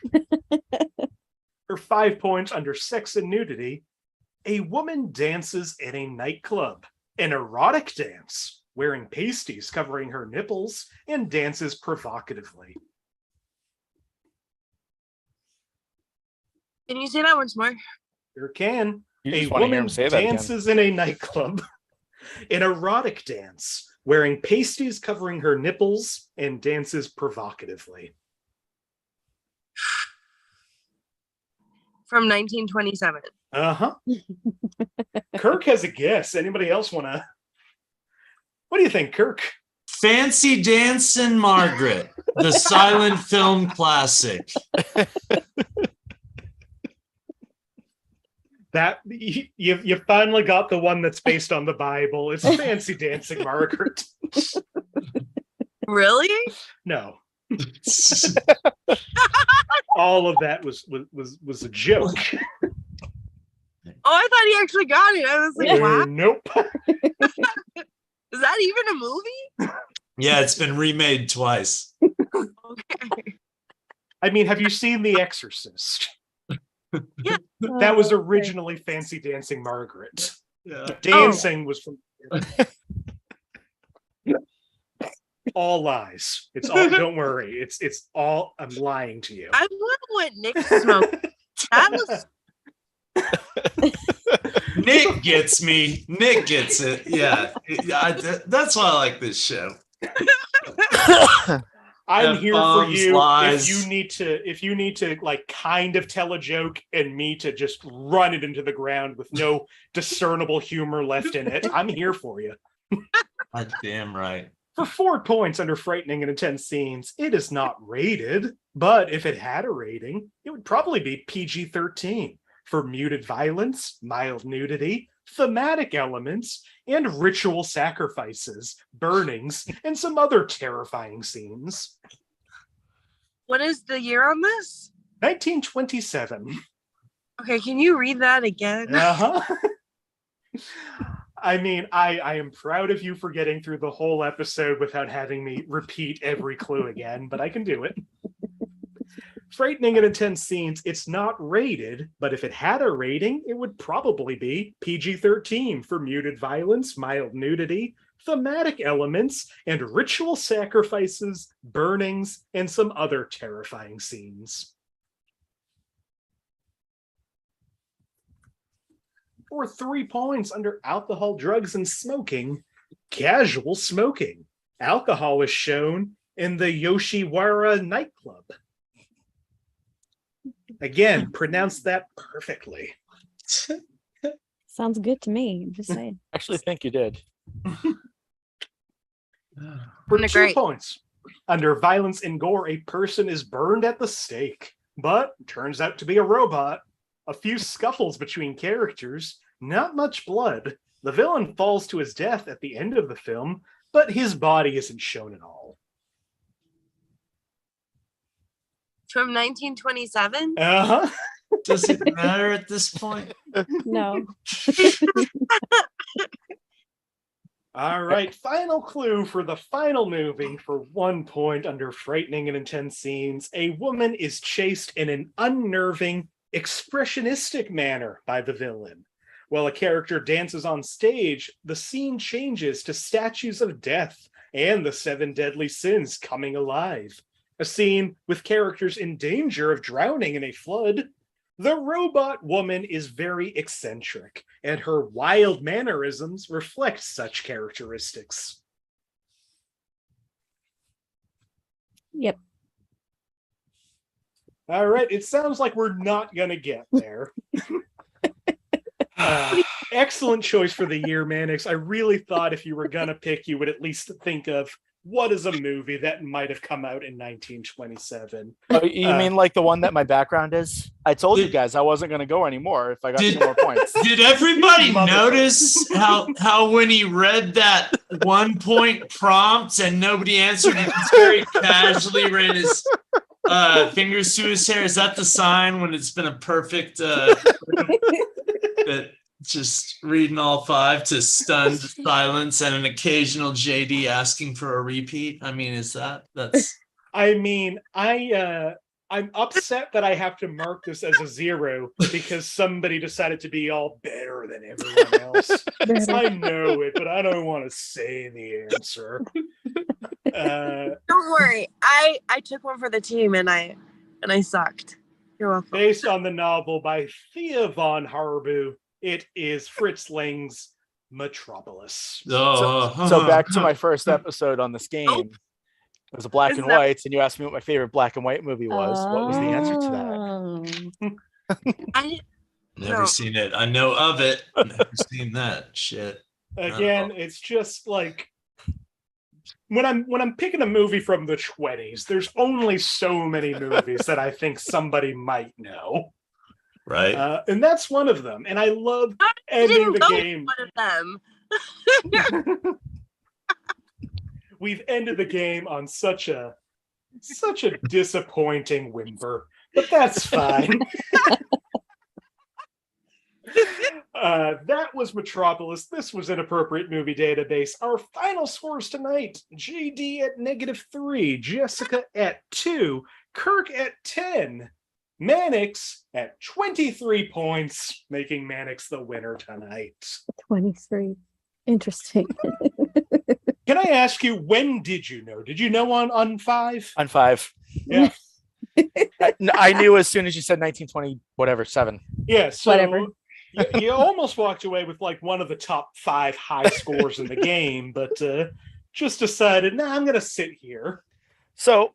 For 5 points under sex and nudity, a woman dances in a nightclub, an erotic dance, wearing pasties covering her nipples, and dances provocatively. Can you say that once more? Sure can. You A just want to hear woman him say that again. dances in a nightclub, an erotic dance, wearing pasties covering her nipples, and dances provocatively. From 1927. Uh-huh. Kirk has a guess. Anybody else want to? What do you think, Kirk? Fancy Dancing Margaret, the silent film classic. That you finally got the one that's based on the Bible. It's Fancy Dancing Margaret. Really? No. All of that was a joke. Oh, I thought he actually got it. I was like, wow. Nope. Is that even a movie? Yeah, it's been remade twice. Okay. I mean, have you seen The Exorcist? Yeah. That was originally Fancy Dancing Margaret. Yeah. Dancing was from all lies. It's all. Don't worry. It's all. I'm lying to you. I wonder what Nick smoked. That was Nick gets me. Nick gets it. Yeah. That's why I like this show. I'm F here for bombs, you lies. if you need to like kind of tell a joke and me to just run it into the ground with no discernible humor left in it. I'm here for you. God damn right. For 4 points under frightening and intense scenes, it is not rated, but if it had a rating, it would probably be PG-13 for muted violence, mild nudity, thematic elements, and ritual sacrifices, burnings, and some other terrifying scenes. what is the year on this? 1927. Okay, can you read that again? Uh-huh. I mean, I am proud of you for getting through the whole episode without having me repeat every clue again, but I can do it. Frightening and intense scenes, it's not rated, but if it had a rating, it would probably be PG-13 for muted violence, mild nudity, thematic elements, and ritual sacrifices, burnings, and some other terrifying scenes. For 3 points under alcohol, drugs, and smoking, casual smoking. Alcohol is shown in the Yoshiwara nightclub. Again, pronounce that perfectly. Sounds good to me. I'm just saying. I actually think you did. For Isn't it 2 great? points, under violence and gore, a person is burned at the stake, but turns out to be a robot. A few scuffles between characters, not much blood. The villain falls to his death at the end of the film, but his body isn't shown at all. From 1927? Uh-huh. Does it matter at this point? No. All right, final clue for the final movie for 1 point under frightening and intense scenes. A woman is chased in an unnerving, expressionistic manner by the villain. While a character dances on stage, the scene changes to statues of death and the 7 deadly sins coming alive. A scene with characters in danger of drowning in a flood. The robot woman is very eccentric, and her wild mannerisms reflect such characteristics. Yep. All right. It sounds like we're not going to get there. Excellent choice for the year, Manix. I really thought if you were going to pick, you would at least think of what is a movie that might have come out in 1927. Oh, you mean like the one that my background is? I told you guys I wasn't going to go anymore if I got 2 more points. Did everybody notice how when he read that 1 point prompt and nobody answered, he just very casually ran his fingers to his hair? Is that the sign when it's been a perfect that just reading all 5 to stunned silence and an occasional JD asking for a repeat? I mean, that's I mean, I'm upset that I have to mark this as a 0 because somebody decided to be all better than everyone else. I know it, but I don't want to say the answer. Don't worry. I took one for the team and I sucked. You're welcome. Based on the novel by Thea von Harbu, it is Fritz Lang's Metropolis. So back to my first episode on this game. It was a black and white, and you asked me what my favorite black and white movie was. What was the answer to that? Never seen it. I know of it. Never seen that shit. Again, it's just like when I'm picking a movie from the 20s, there's only so many movies that I think somebody might know. Right. And that's one of them. And I love ending the game. One of them. We've ended the game on such a disappointing whimper, but that's fine. That was Metropolis. This was Inappropriate Movie Database. Our final scores tonight: JD at -3, Jessica at 2, Kirk at 10, Manix at 23 points, making Manix the winner tonight. 23. Interesting. Can I ask you, when did you know? Did you know on 5? On 5. Yeah. I knew as soon as you said 1920, whatever, 7. Yeah, so Whatever. you almost walked away with like one of the top 5 high scores in the game, but just decided, nah, I'm going to sit here. So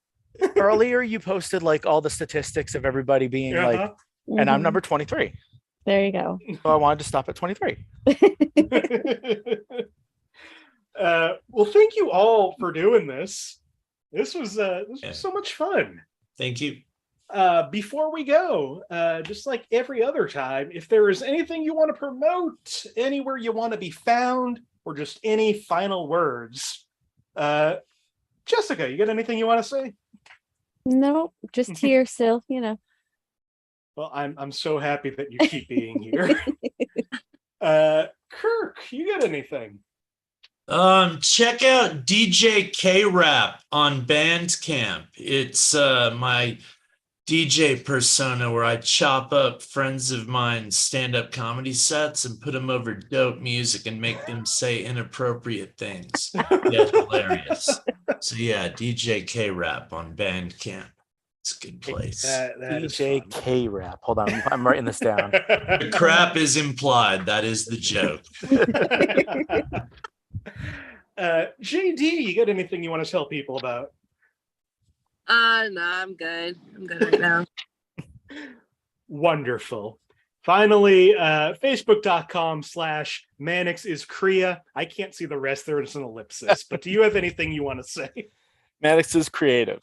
earlier you posted like all the statistics of everybody being like, and I'm number 23. There you go. So I wanted to stop at 23. Well, thank you all for doing this. This was so much fun. Thank you. Before we go, just like every other time, if there is anything you want to promote, anywhere you want to be found, or just any final words, Jessica, you got anything you want to say? No, just here still, you know. Well, I'm so happy that you keep being here. Kirk, you got anything? Check out DJ K-Rap on Bandcamp. It's my DJ persona where I chop up friends of mine's stand-up comedy sets and put them over dope music and make them say inappropriate things. Yeah, hilarious. So yeah, DJ K-Rap on Bandcamp. It's a good place. That DJ K-Rap. Hold on, I'm writing this down. The crap is implied. That is the joke. JD, you got anything you want to tell people about? No, I'm good. I'm good right now. Wonderful. Finally, facebook.com/ManixIsKrea. I can't see the rest there. It's an ellipsis. But do you have anything you want to say? Manix is creative.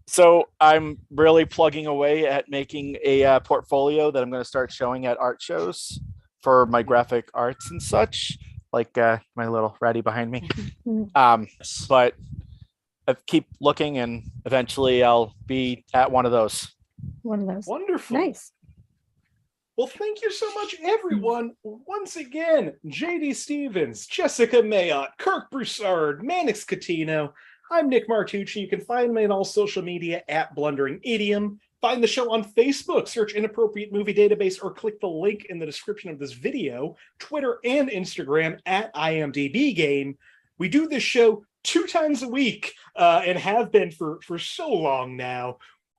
So I'm really plugging away at making a portfolio that I'm going to start showing at art shows for my graphic arts and such, like my little ratty behind me. But I keep looking, and eventually I'll be at one of those. Wonderful. Nice. Well, thank you so much, everyone. Once again, JD Stephans, Jessica Mayotte, Kirk Broussard, Manix Catino. I'm Nick Martucci. You can find me on all social media at Blundering Idiom. Find the show on Facebook, search Inappropriate Movie Database, or click the link in the description of this video, Twitter and Instagram at IMDb Game. We do this show 2 times a week and have been for so long now.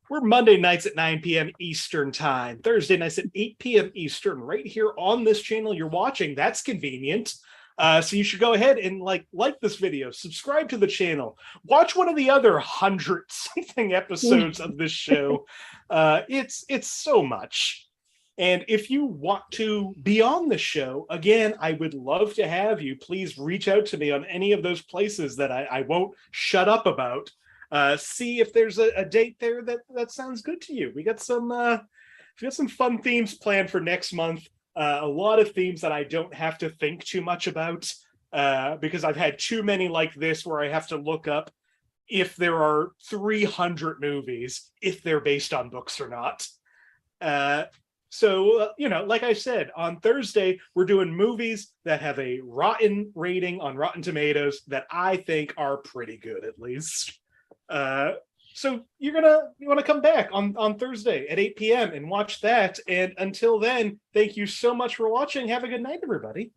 We're Monday nights at 9 p.m. Eastern Time, Thursday nights at 8 p.m. Eastern, right here on this channel you're watching. That's convenient. So you should go ahead and like this video, subscribe to the channel, watch one of the other 100-something episodes of this show. It's so much. And if you want to be on the show, again, I would love to have you. Please reach out to me on any of those places that I won't shut up about. See if there's a date there that sounds good to you. We got some fun themes planned for next month. A lot of themes that I don't have to think too much about because I've had too many like this where I have to look up if there are 300 movies, if they're based on books or not. So, like I said, on Thursday, we're doing movies that have a rotten rating on Rotten Tomatoes that I think are pretty good, at least. So you want to come back on Thursday at 8 p.m. and watch that. And until then, thank you so much for watching. Have a good night, everybody.